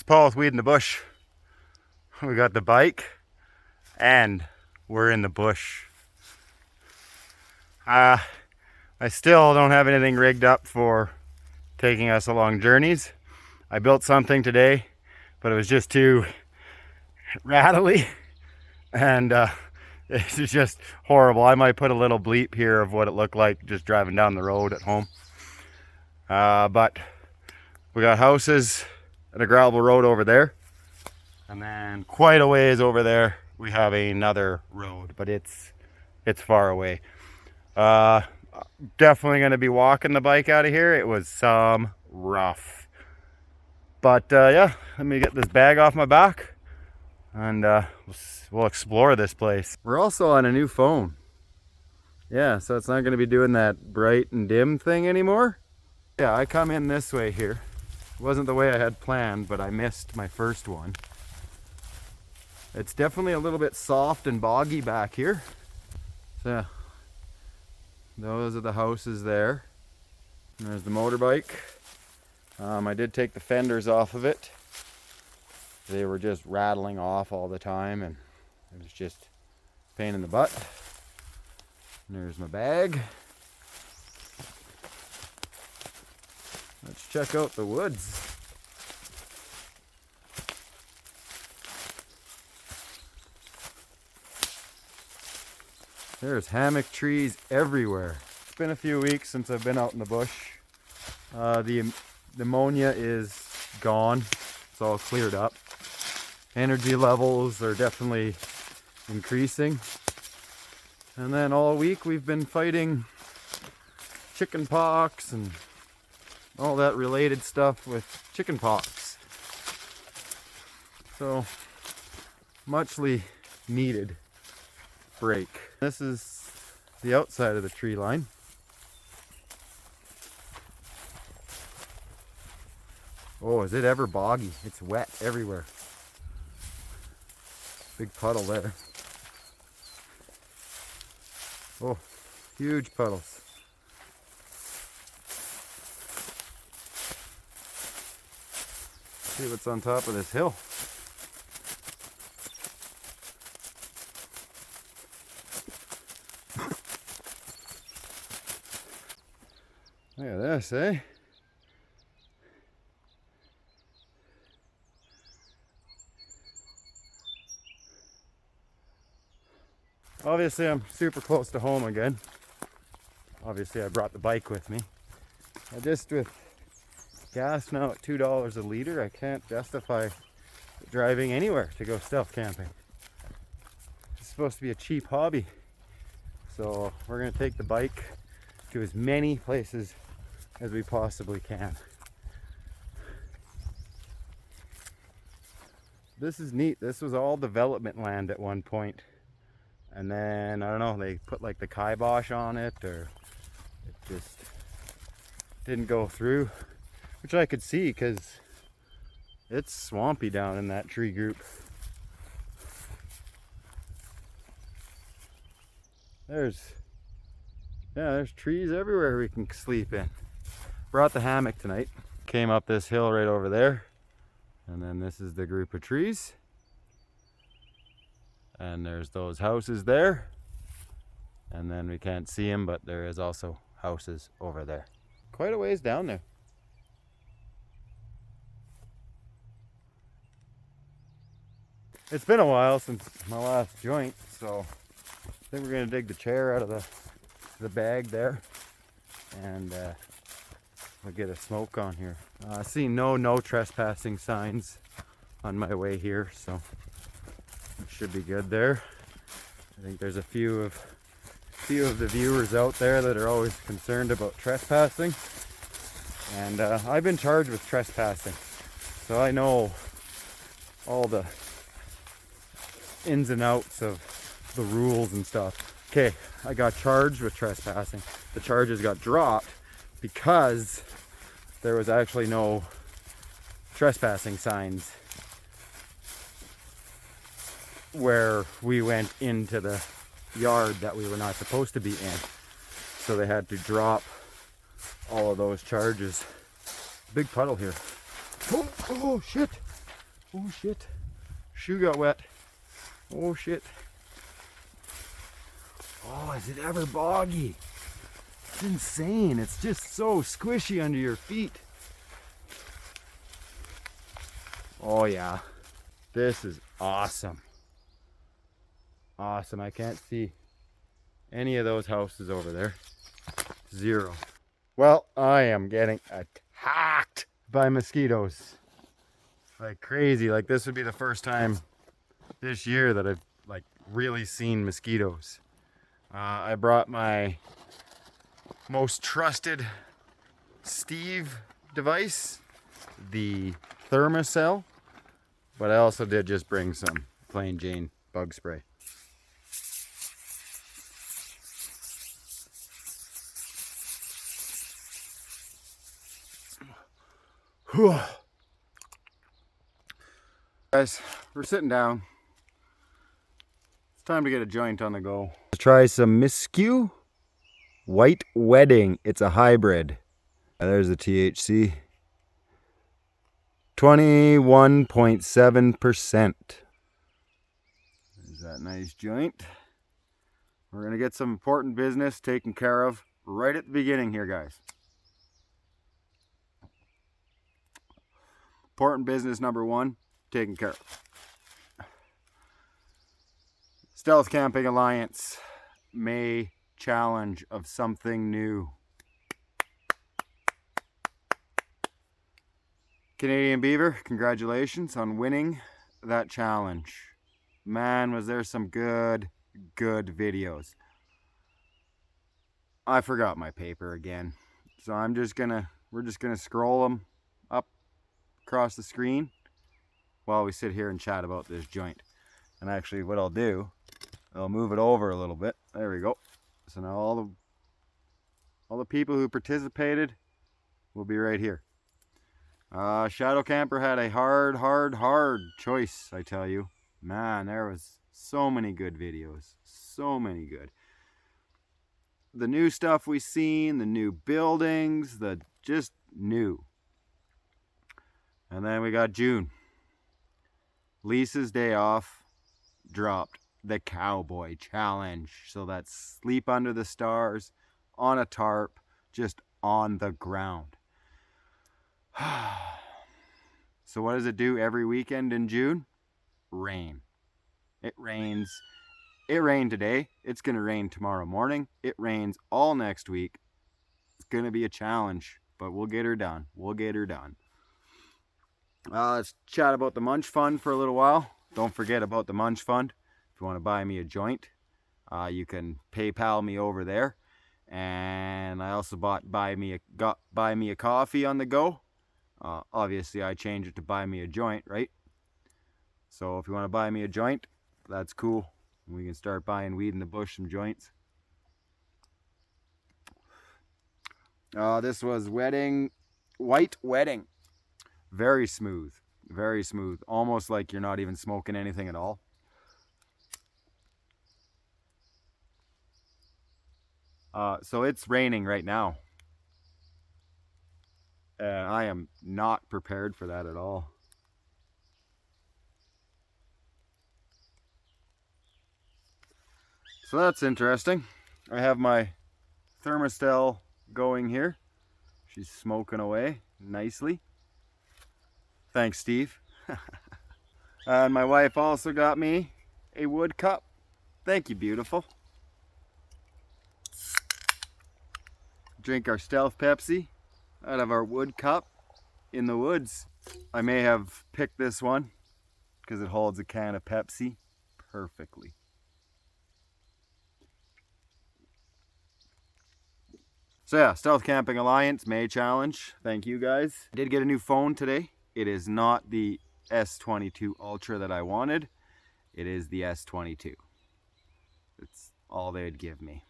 Paul with Weed in the Bush. We got the bike and we're in the bush. I still don't have anything rigged up for taking us along journeys. I built something today, but it was just too rattly and it's just horrible. I might put a little bleep here of what it looked like just driving down the road at home. But we got houses and a gravel road over there, and then quite a ways over there we have another road, but it's far away. Definitely going to be walking the bike out of here. It was some rough, but yeah, let me get this bag off my back and we'll explore this place. We're also on a new phone. Yeah, so it's not going to be doing that bright and dim thing anymore. Yeah, I come in this way here. It wasn't the way I had planned, but I missed my first one. It's definitely a little bit soft and boggy back here. So yeah, those are the houses there. And there's the motorbike. I did take the fenders off of it. They were just rattling off all the time and it was just a pain in the butt. And there's my bag. Let's check out the woods. There's hammock trees everywhere. It's been a few weeks since I've been out in the bush. The ammonia is gone. It's all cleared up. Energy levels are definitely increasing. And then all week we've been fighting chicken pox and all that related stuff with chicken pox. So, muchly needed break. This is the outside of the tree line. Oh, is it ever boggy? It's wet everywhere. Big puddle there. Oh, huge puddles. See what's on top of this hill. Look at this, eh? Obviously I'm super close to home again. Obviously I brought the bike with me. Just with gas now at $2 a liter, I can't justify driving anywhere to go stealth camping. It's supposed to be a cheap hobby. So we're going to take the bike to as many places as we possibly can. This is neat. This was all development land at one point. And then, I don't know, they put like the kibosh on it, or it just didn't go through. Which I could see because it's swampy down in that tree group. There's trees everywhere we can sleep in. Brought the hammock tonight. Came up this hill right over there. And then this is the group of trees. And there's those houses there. And then we can't see them, but there is also houses over there. Quite a ways down there. It's been a while since my last joint, so I think we're gonna dig the chair out of the bag there, and we'll get a smoke on here. I see no trespassing signs on my way here, so it should be good there. I think there's a few of the viewers out there that are always concerned about trespassing, and I've been charged with trespassing, so I know all the ins and outs of the rules and stuff. Okay, I got charged with trespassing. The charges got dropped because there was actually no trespassing signs where we went into the yard that we were not supposed to be in. So they had to drop all of those charges. Big puddle here. Oh shit. Oh shit. Shoe got wet. Oh shit. Oh, is it ever boggy? It's insane. It's just so squishy under your feet. Oh yeah. This is awesome. Awesome. I can't see any of those houses over there. Zero. Well, I am getting attacked by mosquitoes like crazy. Like this would be the first time this year that I've like really seen mosquitoes. I brought my most trusted Steve device, the Thermacell, but I also did just bring some plain Jane bug spray. Whew. Guys, we're sitting down. It's time to get a joint on the go. Let's try some Miskew White Wedding. It's a hybrid. There's the THC. 21.7%. There's that nice joint. We're going to get some important business taken care of right at the beginning here, guys. Important business number one, taken care of. Stealth Camping Alliance May challenge of something new. Canadian Beaver, congratulations on winning that challenge. Man, was there some good videos. I forgot my paper again. So we're just gonna scroll them up across the screen while we sit here and chat about this joint. And actually what I'll do, I'll move it over a little bit. There we go. So now all the people who participated will be right here. Shadow Camper had a hard choice, I tell you. Man, there was so many good videos. So many good. The new stuff we seen, the new buildings, the just new. And then we got June. Lisa's day off dropped the Cowboy Challenge. So that's sleep under the stars, on a tarp, just on the ground. So what does it do every weekend in June? Rain. It rains. It rained today. It's going to rain tomorrow morning. It rains all next week. It's going to be a challenge, but we'll get her done. We'll get her done. Let's chat about the Munch Fund for a little while. Don't forget about the Munch Fund. If you want to buy me a joint, you can PayPal me over there. And I also got buy me a coffee on the go. Obviously, I changed it to buy me a joint, right? So if you want to buy me a joint, that's cool. We can start buying weed in the bush, some joints. This was White Wedding. Very smooth. Very smooth. Almost like you're not even smoking anything at all. So it's raining right now. And I am not prepared for that at all. So that's interesting. I have my thermostat going here. She's smoking away nicely. Thanks, Steve. And my wife also got me a wood cup. Thank you, beautiful. Drink our Stealth Pepsi out of our wood cup in the woods. I may have picked this one because it holds a can of Pepsi perfectly. So yeah, Stealth Camping Alliance May Challenge. Thank you guys. I did get a new phone today. It is not the S22 Ultra that I wanted. It is the S22. It's all they'd give me.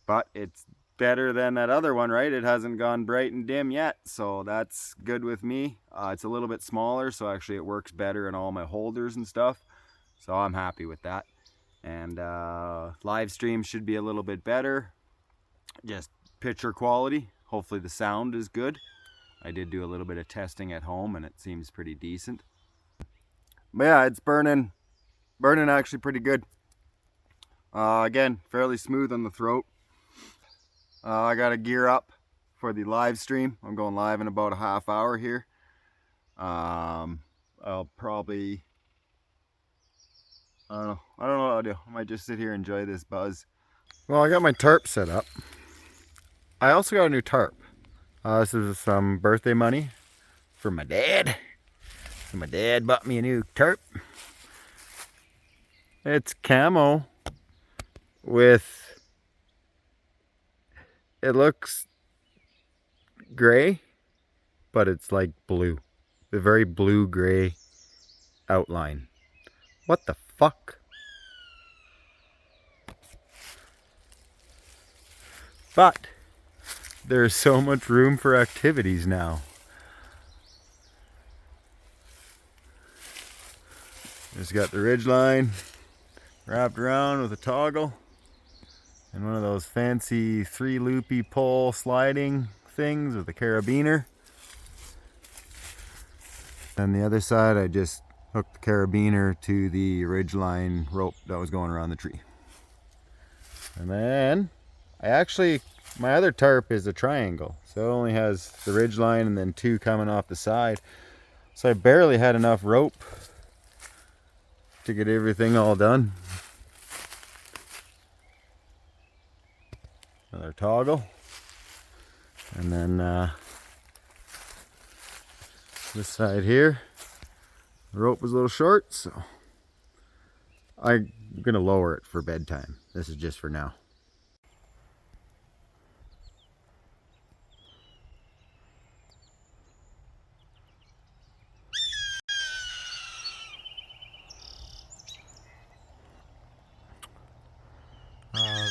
But it's better than that other one, right? It hasn't gone bright and dim yet, so that's good with me. It's a little bit smaller, so actually it works better in all my holders and stuff. So I'm happy with that. And live stream should be a little bit better. Just picture quality. Hopefully the sound is good. I did do a little bit of testing at home and it seems pretty decent. But yeah, it's burning actually pretty good. Again, fairly smooth on the throat. I got to gear up for the live stream. I'm going live in about a half hour here. I'll probably, I don't know what I'll do. I might just sit here and enjoy this buzz. Well, I got my tarp set up. I also got a new tarp. This is some birthday money for my dad. So my dad bought me a new tarp. It's camo with, it looks gray, but it's like blue. A very blue-gray outline. What the fuck? But there's so much room for activities now. Just got the ridge line wrapped around with a toggle and one of those fancy 3-loopy pole sliding things with a carabiner. On the other side, I just hooked the carabiner to the ridge line rope that was going around the tree. And then my other tarp is a triangle, so it only has the ridge line and then 2 coming off the side. So I barely had enough rope to get everything all done. Another toggle. And then this side here, the rope was a little short, so I'm gonna lower it for bedtime. This is just for now.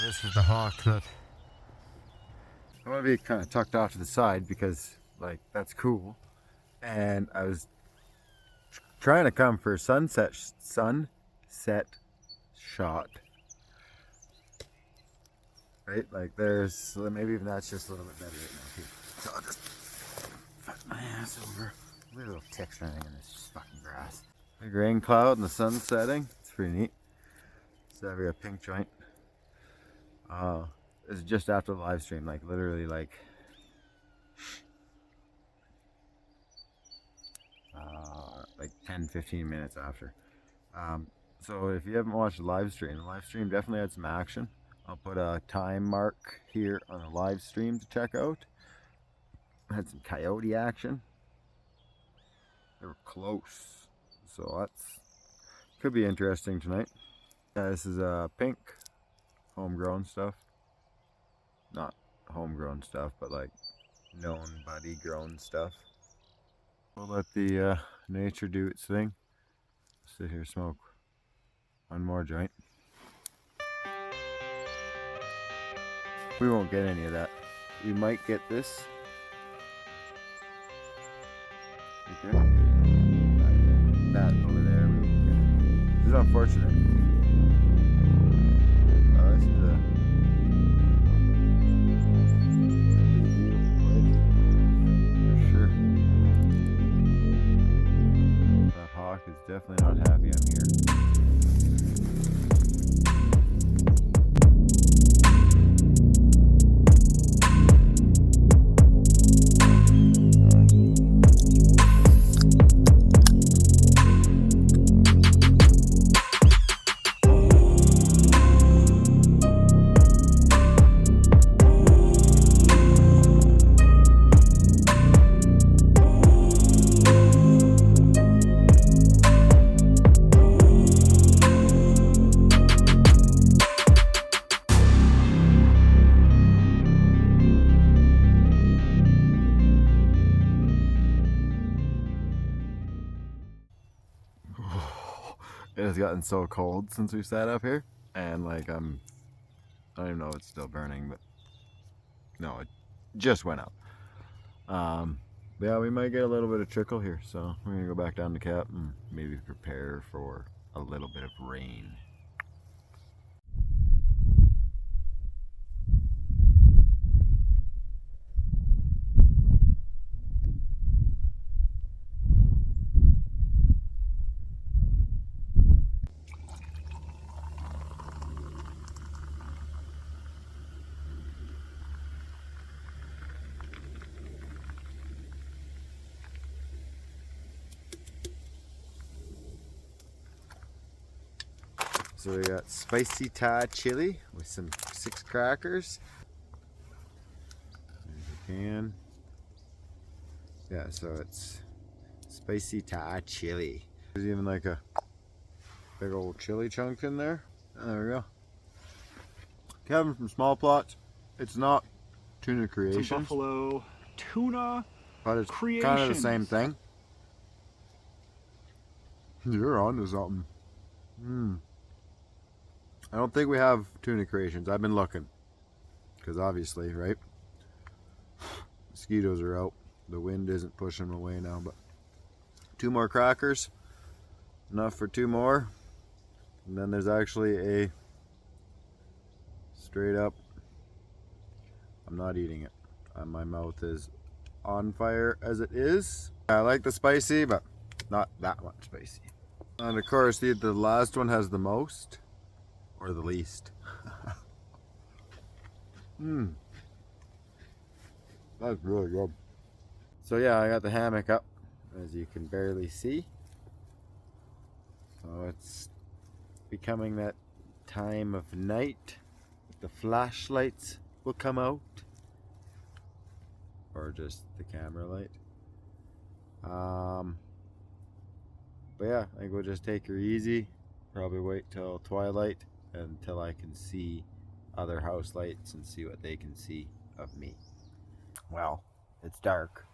This is the hawk that I want to be kind of tucked off to the side because, like, that's cool. And I was trying to come for a sunset shot. Right? Like, there's maybe even that's just a little bit better right now too. So I'll just put my ass over. Little ticks running in this fucking grass. Big rain cloud and the sun setting. It's pretty neat. So I've got a pink joint. It's just after the live stream, like literally like 10-15 minutes after. So if you haven't watched the live stream definitely had some action. I'll put a time mark here on the live stream to check out. Had some coyote action. They were close, so that's could be interesting tonight. This is pink homegrown stuff. Not homegrown stuff, but like known buddy grown stuff. We'll let the nature do its thing. Sit here, smoke one more joint. We won't get any of that. We might get this. Okay. That over there. We won't get it. This is unfortunate. This is a for sure. That hawk is definitely not happy I'm here. It has gotten so cold since we sat up here, and like I don't even know if it's still burning, but no, it just went up. But yeah, we might get a little bit of trickle here, so we're gonna go back down to cap and maybe prepare for a little bit of rain. So we got spicy Thai chili with some 6 crackers. There's a can. Yeah, so it's spicy Thai chili. There's even like a big old chili chunk in there. Oh, there we go. Kevin from Small Plots. It's not Tuna Creations. Some buffalo tuna but it's creations. Kind of the same thing. You're onto something. I don't think we have Tuna Creations. I've been looking. Because obviously, right? Mosquitoes are out. The wind isn't pushing them away now, but 2 more crackers. Enough for 2 more. And then there's actually a straight up, I'm not eating it. My mouth is on fire as it is. I like the spicy, but not that much spicy. And of course, the last one has the most, or the least. That's really good. So yeah, I got the hammock up, as you can barely see. So it's becoming that time of night. The flashlights will come out, or just the camera light. But yeah, I think we'll just take her easy. Probably wait till twilight until I can see other house lights and see what they can see of me. Well, it's dark.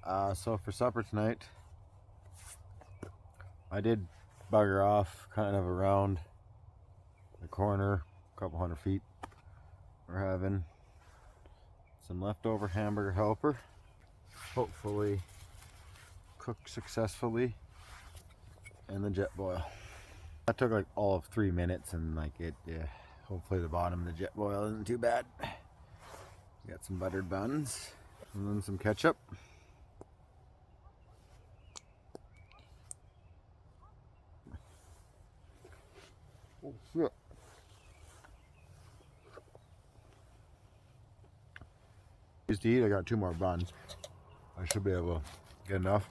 So for supper tonight, I did bugger off kind of around the corner, a couple 100 feet. We're having some leftover hamburger helper, hopefully cooked successfully, and the jet boil. That took like all of 3 minutes, and like hopefully the bottom of the jet boil isn't too bad. Got some buttered buns and then some ketchup. Oh shit. Used to eat, I got 2 more buns. I should be able to get enough.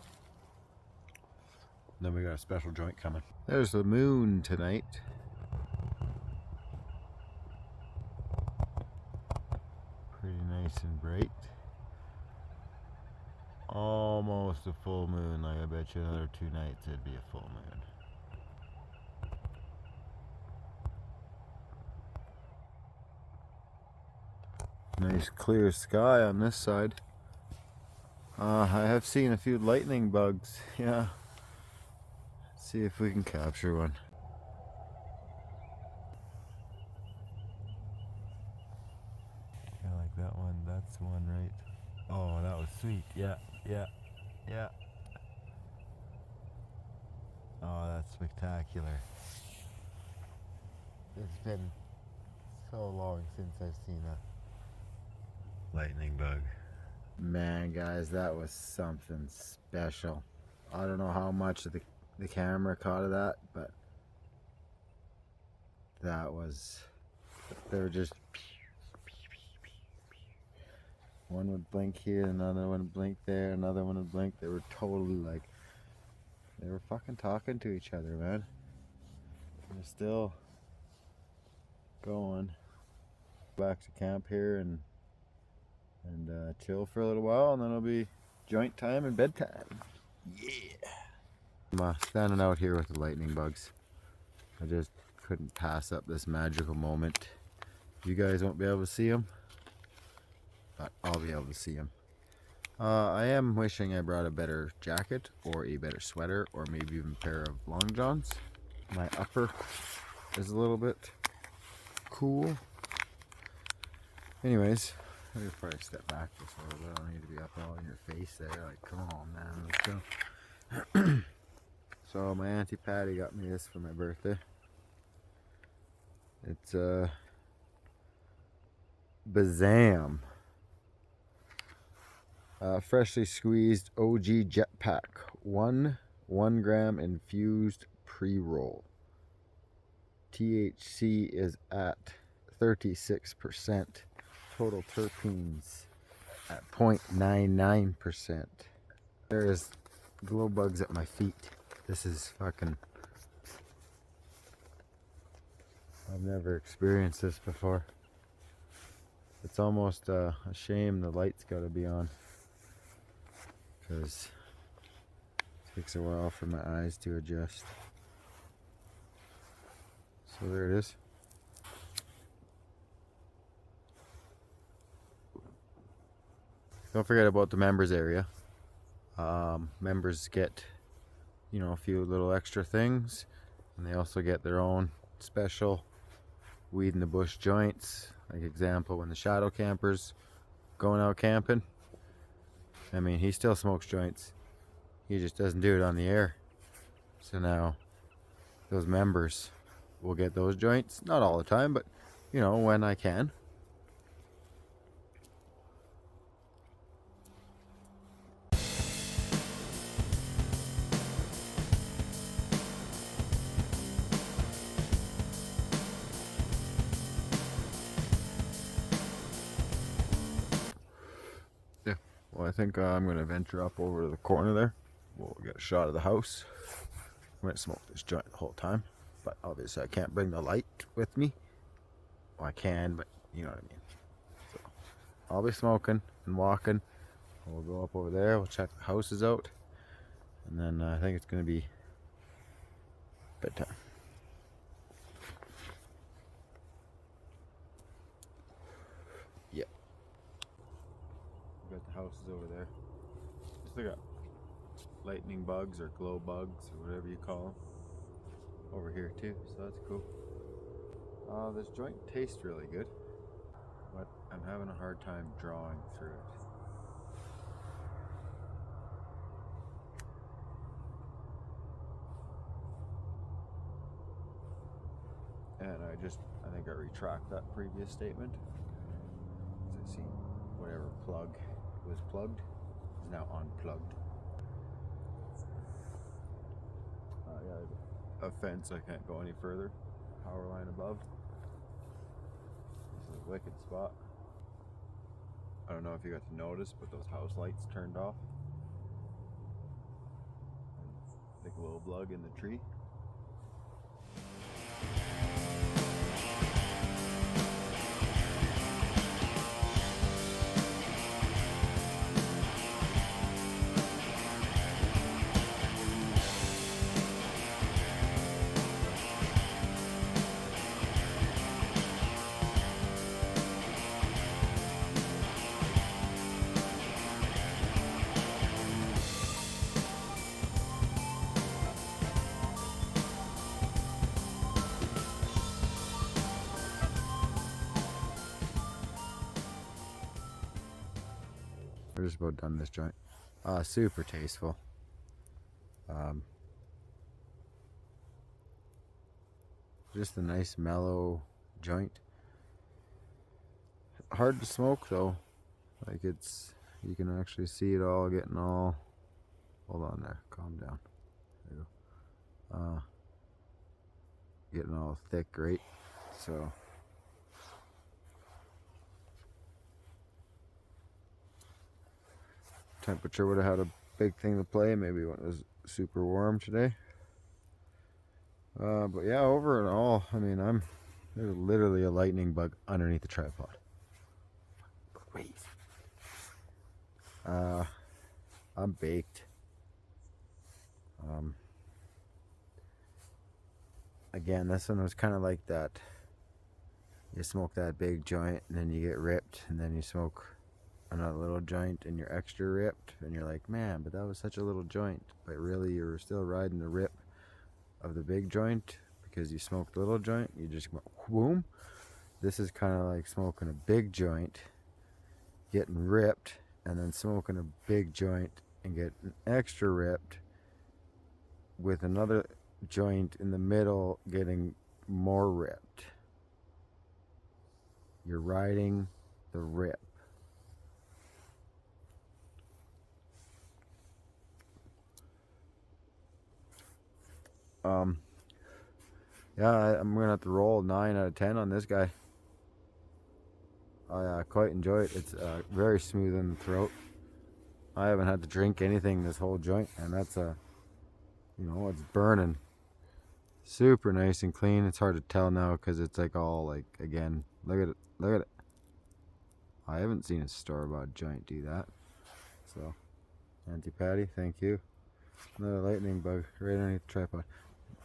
Then we got a special joint coming. There's the moon tonight. Pretty nice and bright. Almost a full moon. Like I bet you another 2 nights it'd be a full moon. Nice clear sky on this side. I have seen a few lightning bugs. Yeah. Let's see if we can capture one. I like that one. That's the one, right? Oh, that was sweet. Yeah. Oh, that's spectacular. It's been so long since I've seen a lightning bug. Man, guys, that was something special. I don't know how much of the camera caught of that, but that was, they were just, one would blink here, another one would blink there, another one would blink. They were totally like, they were fucking talking to each other, man. They're still going. Back to camp here and chill for a little while, and then it'll be joint time and bedtime. Yeah. I'm standing out here with the lightning bugs. I just couldn't pass up this magical moment. You guys won't be able to see them, but I'll be able to see them. I am wishing I brought a better jacket or a better sweater or maybe even a pair of long johns. My upper is a little bit cool. Anyways, I could probably step back just a little bit. I don't need to be up all in your face there. Like, come on, man, let's go. So my Auntie Patty got me this for my birthday. It's Bazam. Freshly squeezed OG Jetpack. 1 gram infused pre-roll. THC is at 36%. Total terpenes at 0.99%. There's glow bugs at my feet. This is fucking I've never experienced this before. It's almost a shame the light's got to be on, because it takes a while for my eyes to adjust. So there it is. Don't forget about the members area. Members get, you know, a few little extra things, and they also get their own special weed in the bush joints. Like example, when the shadow camper's going out camping, I mean, he still smokes joints, he just doesn't do it on the air. So now those members will get those joints, not all the time, but you know, when I can. Yeah, well, I think I'm going to venture up over to the corner there. We'll get a shot of the house. I'm going to smoke this joint the whole time, but obviously I can't bring the light with me. Well, I can, but you know what I mean. So I'll be smoking and walking. We'll go up over there, we'll check the houses out, and then I think it's going to be bedtime. Yep. We got the houses over there. Still got lightning bugs or glow bugs or whatever you call them over here too, so that's cool. This joint tastes really good, but I'm having a hard time drawing through it. And I think I retract that previous statement, because I see whatever plug was plugged is now unplugged. Yeah, there's a fence, I can't go any further. Power line above. This is a wicked spot. I don't know if you got to notice, but those house lights turned off. And the glow plug in the tree. We're just about done this joint. Super tasteful. Just a nice mellow joint. Hard to smoke though. Like you can actually see it all getting all. Hold on there, calm down. There you go. Getting all thick, right? So. Temperature would have had a big thing to play, maybe when it was super warm today. But yeah, over and all, I mean, there's literally a lightning bug underneath the tripod. Crazy. I'm baked. Again, this one was kind of like that. You smoke that big joint and then you get ripped, and then you smoke another little joint and you're extra ripped, and you're like, man, but that was such a little joint. But really, you were still riding the rip of the big joint because you smoked the little joint. You just went boom. This is kind of like smoking a big joint, getting ripped, and then smoking a big joint and getting extra ripped with another joint in the middle getting more ripped. You're riding the rip. Yeah, I'm gonna have to roll 9 out of 10 on this guy. I quite enjoy it. It's very smooth in the throat. I haven't had to drink anything this whole joint, and that's you know, it's burning. Super nice and clean. It's hard to tell now because it's like all like, again, look at it, look at it. I haven't seen a store-bought joint do that. So, Auntie Patty, thank you. Another lightning bug right underneath the tripod.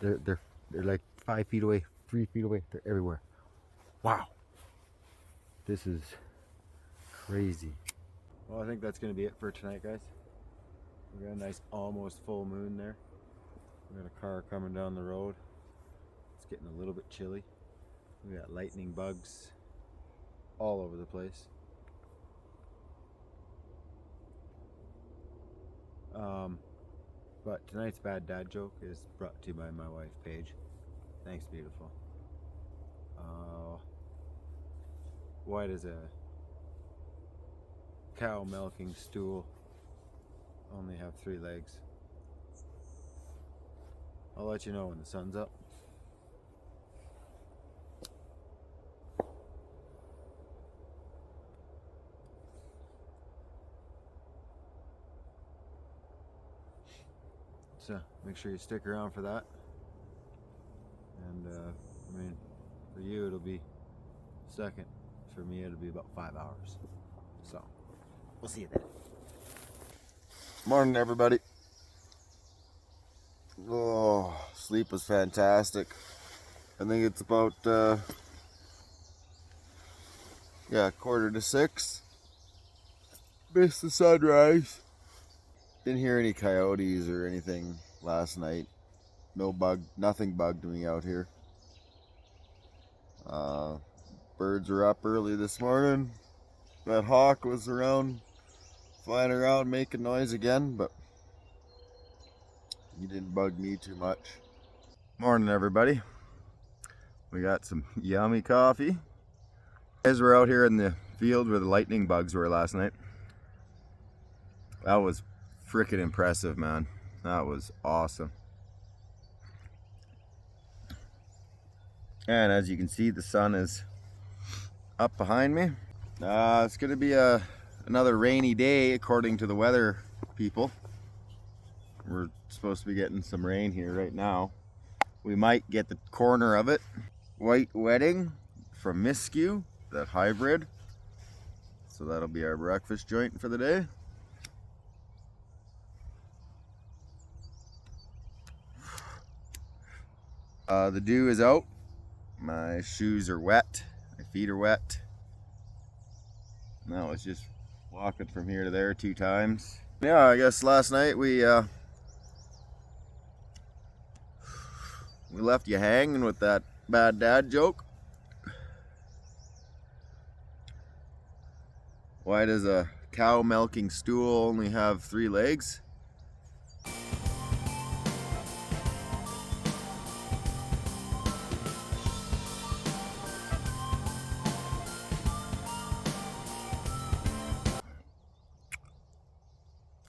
They're like 5 feet away, 3 feet away. They're everywhere. Wow. This is crazy. Well, I think that's gonna be it for tonight, guys. We got a nice almost full moon there. We got a car coming down the road. It's getting a little bit chilly. We got lightning bugs all over the place. But tonight's bad dad joke is brought to you by my wife, Paige. Thanks, beautiful. Why does a cow milking stool only have 3 legs? I'll let you know when the sun's up. So make sure you stick around for that. And I mean, for you it'll be second. For me it'll be about 5 hours. So we'll see you then. Morning, everybody. Oh, sleep was fantastic. I think it's about 5:45. Missed the sunrise. Didn't hear any coyotes or anything last night. Nothing bugged me out here. Birds were up early this morning. That hawk was flying around making noise again, but he didn't bug me too much. Morning, everybody. We got some yummy coffee. Guys, we're out here in the field where the lightning bugs were last night. That was freaking impressive, man. That was awesome. And as you can see, the sun is up behind me. It's gonna be another rainy day according to the weather people. We're supposed to be getting some rain here right now. We might get the corner of it. White Wedding from Miscue, that hybrid. So that'll be our breakfast joint for the day. The dew is out. My shoes are wet. My feet are wet. No, it's just walking from here to there 2 times. Yeah, I guess last night we left you hanging with that bad dad joke. Why does a cow milking stool only have 3 legs?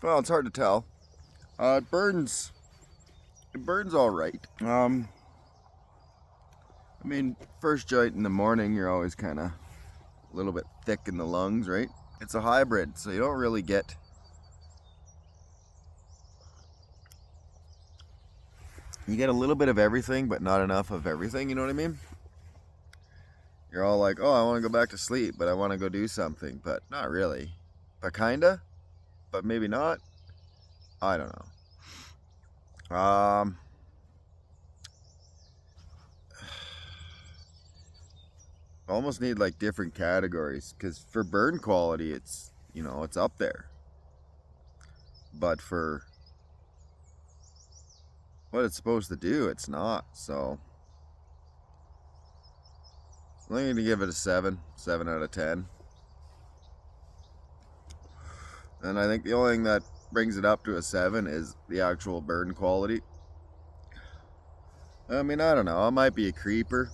Well, it's hard to tell. It burns all right. I mean, first joint in the morning, you're always kind of a little bit thick in the lungs, right? It's a hybrid, so you don't really get a little bit of everything, but not enough of everything, you know what I mean? You're all like, oh, I want to go back to sleep, but I want to go do something, but not really. But kinda, but maybe not. I don't know. Almost need like different categories, because for burn quality it's up there, but for what it's supposed to do, it's not. So I'm going to give it a 7 out of 10. And I think the only thing that brings it up to a 7 is the actual burn quality. I mean, I don't know, it might be a creeper,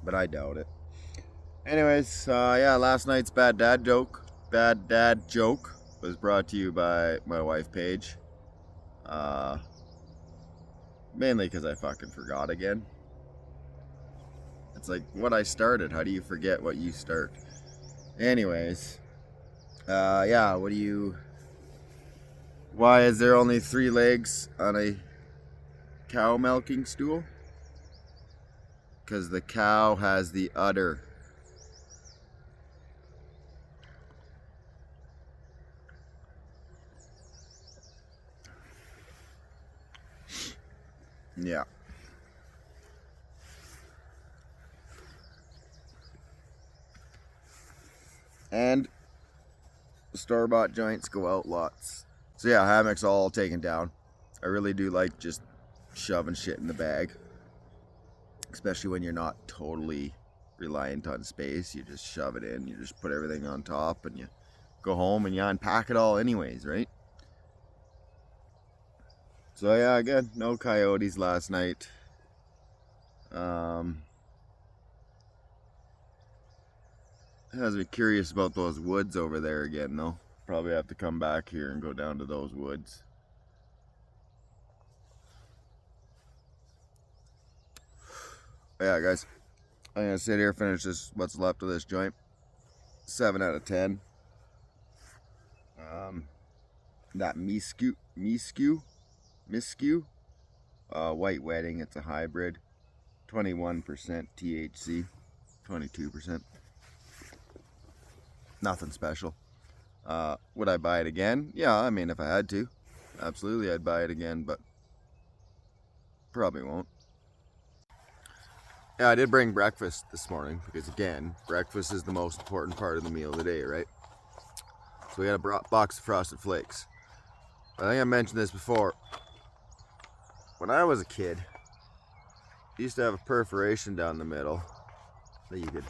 but I doubt it. Anyways, yeah, last night's bad dad joke was brought to you by my wife, Paige. Mainly because I fucking forgot again. It's like what I started. How do you forget what you start? Anyways, yeah, why is there only 3 legs on a cow milking stool? because the cow has the udder. Yeah. And store-bought joints go out lots. So yeah, hammock's all taken down. I really do like just shoving shit in the bag, especially when you're not totally reliant on space. You just shove it in, you just put everything on top, and you go home and you unpack it all anyways, right? So yeah, again, no coyotes last night. Has me curious about those woods over there again though. Probably have to come back here and go down to those woods. Yeah, guys, I'm gonna sit here, finish this, what's left of this joint. 7 out of 10. That miskew, white wedding, it's a hybrid. 21% THC, 22%. Nothing special. Would I buy it again? Yeah, I mean, if I had to, absolutely I'd buy it again, but probably won't. Yeah, I did bring breakfast this morning because, again, breakfast is the most important part of the meal of the day, right? So we got a box of Frosted Flakes. I think I mentioned this before. When I was a kid, I used to have a perforation down the middle that you could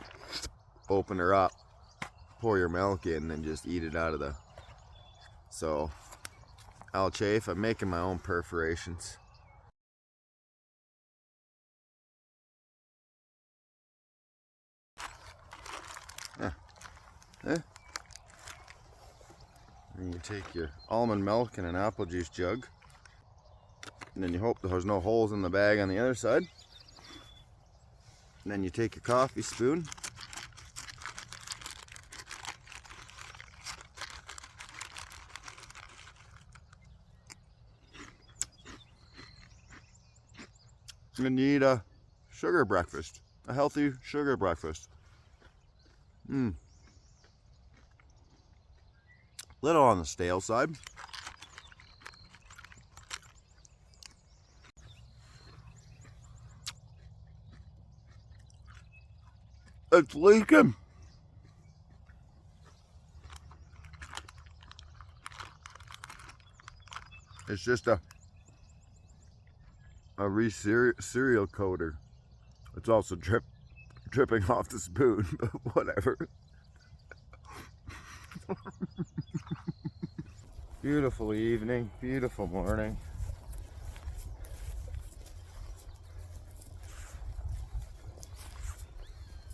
open her up, pour your milk in, and just eat it out of the... So, I'll chafe. I'm making my own perforations. And you take your almond milk in an apple juice jug, and then you hope there's no holes in the bag on the other side. And then you take your coffee spoon, and you eat a sugar breakfast, a healthy sugar breakfast. Little on the stale side. It's leaking. It's just a cereal coater. It's also dripping off the spoon, but whatever. Beautiful evening, beautiful morning.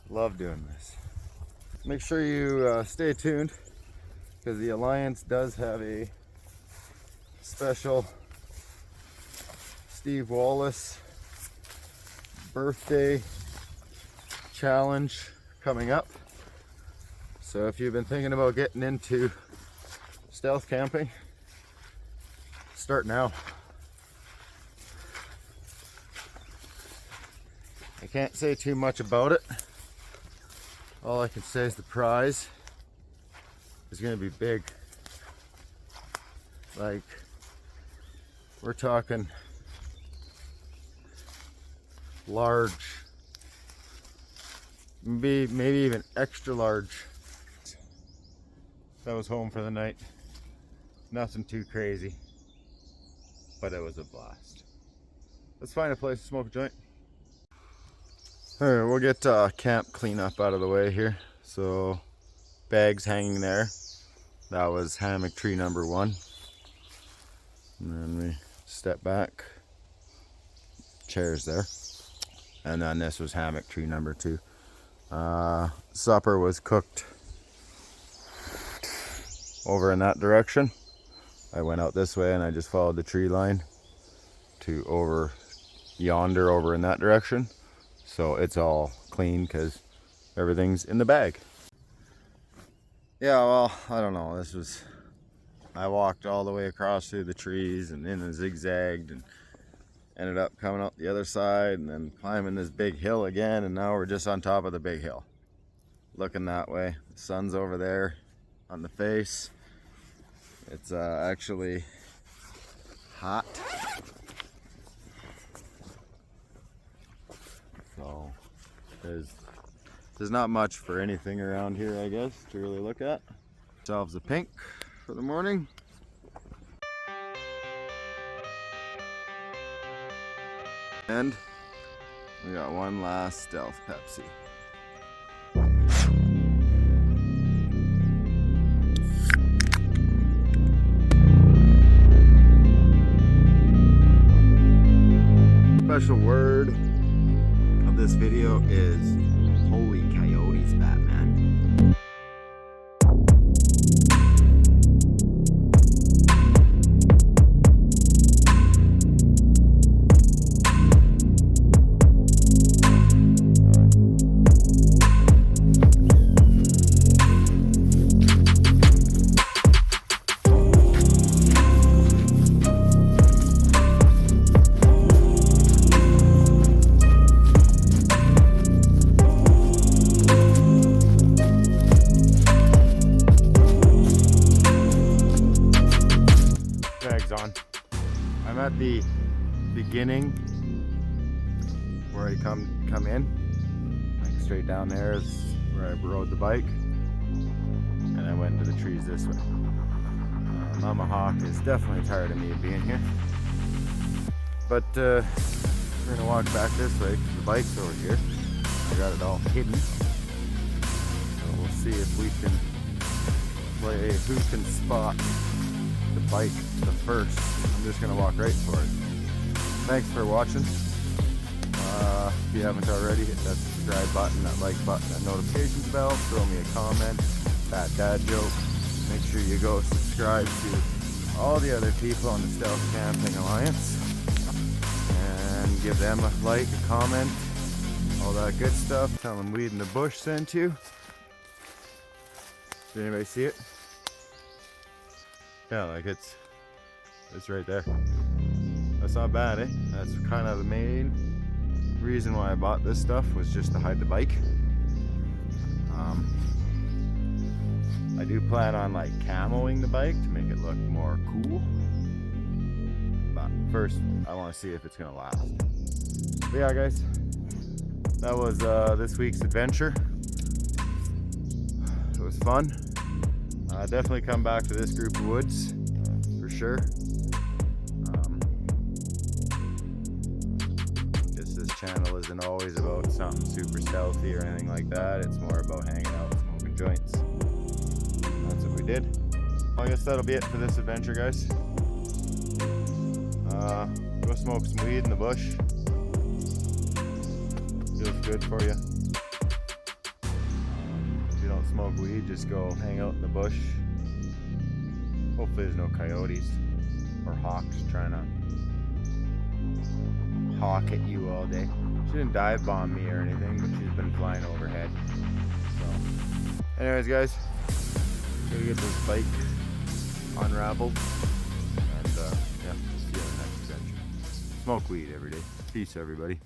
Love doing this. Make sure you stay tuned, because the Alliance does have a special Steve Wallace birthday challenge coming up. So if you've been thinking about getting into stealth camping, start now. I can't say too much about it. All I can say is the prize is going to be big. Like, we're talking large, maybe even extra large. That was home for the night. Nothing too crazy, but it was a blast. Let's find a place to smoke a joint. All right, we'll get camp cleanup out of the way here. So, bags hanging there. That was hammock tree number 1. And then we step back. Chairs there. And then this was hammock tree number 2. Supper was cooked over in that direction. I went out this way and I just followed the tree line to over yonder over in that direction. So it's all clean because everything's in the bag. Yeah, well, I don't know. I walked all the way across through the trees and in and zigzagged, and ended up coming up the other side and then climbing this big hill again, and now we're just on top of the big hill. Looking that way. The sun's over there on the face. It's actually hot. So there's not much for anything around here, I guess, to really look at. Ourselves a pink for the morning. And we got one last Stealth Pepsi. Special word of this video is holy coyotes, Batman. On. I'm at the beginning where I come in. Like straight down there is where I rode the bike, and I went into the trees this way. Mama Hawk is definitely tired of me being here, but we're gonna walk back this way because the bike's over here. I got it all hidden, so we'll see if we can play who can spot the bike the first. I'm just gonna walk right for it. Thanks for watching. If you haven't already, hit that subscribe button, that like button, that notifications bell, throw me a comment, that dad joke. Make sure you go subscribe to all the other people on the Stealth Camping Alliance and give them a like, a comment, all that good stuff. Tell them Weed in the Bush sent you. Did anybody see it? Yeah, like it's right there. That's not bad, eh? That's kind of the main reason why I bought this stuff, was just to hide the bike. I do plan on like camoing the bike to make it look more cool, but first I want to see if it's gonna last. But yeah, guys, that was this week's adventure. It was fun. Definitely come back to this group of woods for sure. Guess this channel isn't always about something super stealthy or anything like that. It's more about hanging out, smoking joints. And that's what we did. Well, I guess that'll be it for this adventure, guys. Go smoke some weed in the bush. Feels good for you. Smoke weed, just go hang out in the bush. Hopefully there's no coyotes or hawks trying to hawk at you all day. She didn't dive bomb me or anything, but she's been flying overhead. So anyways, guys, gotta get this bike unraveled, and yeah, see you in the next adventure. Smoke weed every day. Peace, everybody.